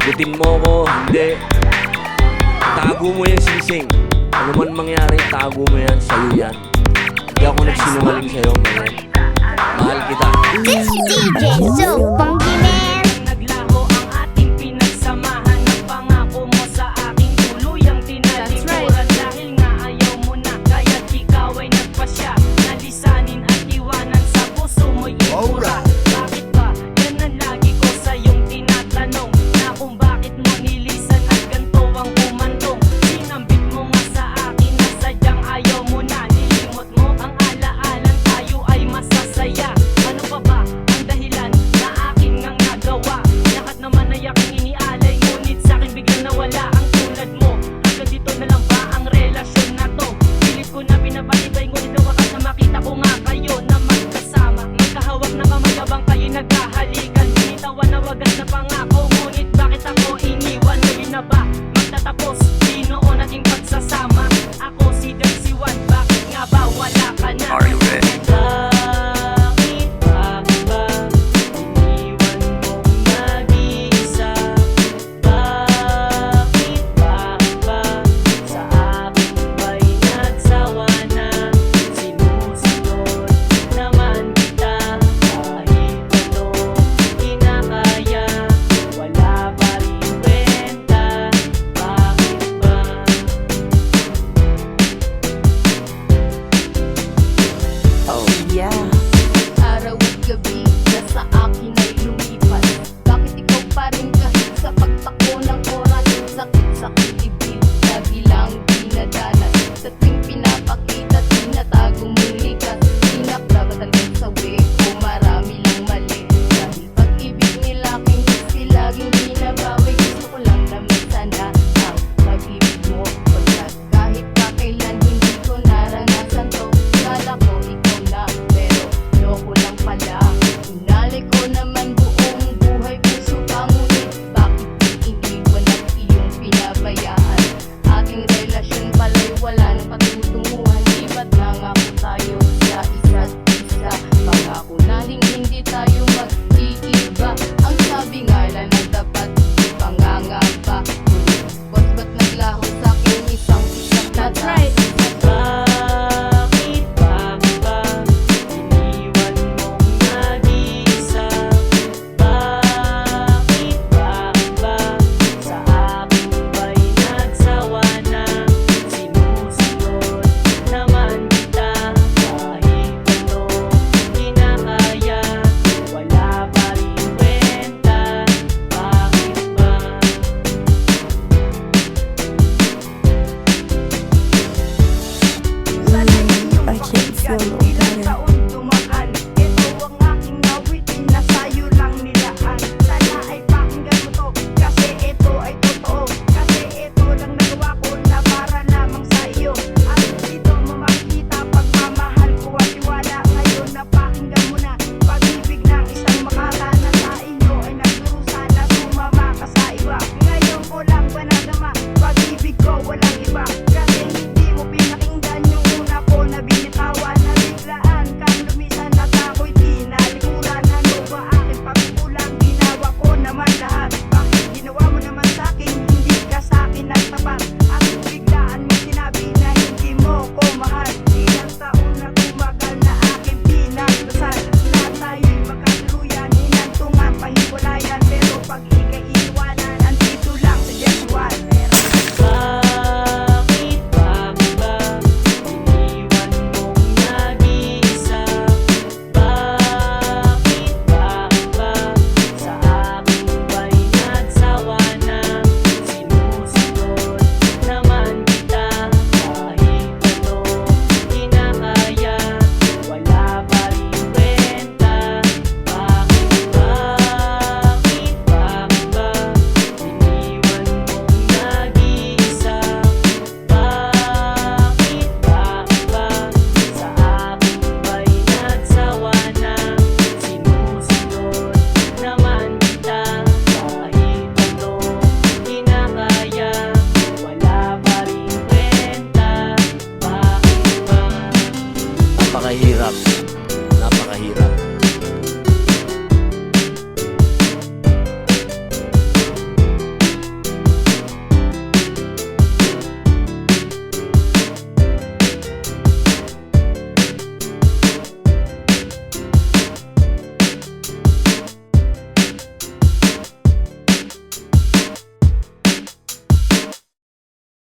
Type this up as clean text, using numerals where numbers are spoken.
Sagutin mo ko, hindi. Tago mo yan, Sing. Ano man mangyari, tago mo yan, sa'yo yan. Hindi ako nagsinungaling sa'yo, man. Mahal kita. This DJ so funky, man. Naglaho ang ating pinagsamahan. Ang pangako mo sa aking tuluyang tinalikuran. Dahil nga ayaw mo na, kaya't ikaw ay nagpasya na lisanin at iwanan sa puso mo'y ibura. Bakit ba? Yan ang lagi ko sa'yong tinatanong, na kung bakit mo nilisan at ganito ang umantong. Sinambit mo nga sa akin na sadyang ayaw mo na. Nilimot mo ang alaalan, tayo ay masasaya. Ano pa ba ang dahilan na akin ngang nagawa? Lahat naman ay aking inialay, ngunit sa'kin biglang nawala ang tulad mo. Hanggang dito na lang ba ang relasyon na to? Pilit ko na pinapatibay, ngunit na wakas na makita ko nga kayo na magkasama. Magkahawak na kamay habang kayo nagkahalikan. Binitawan na wagas na pangako, ngunit bakit ako iniwan? Ngayon na ba magtatapos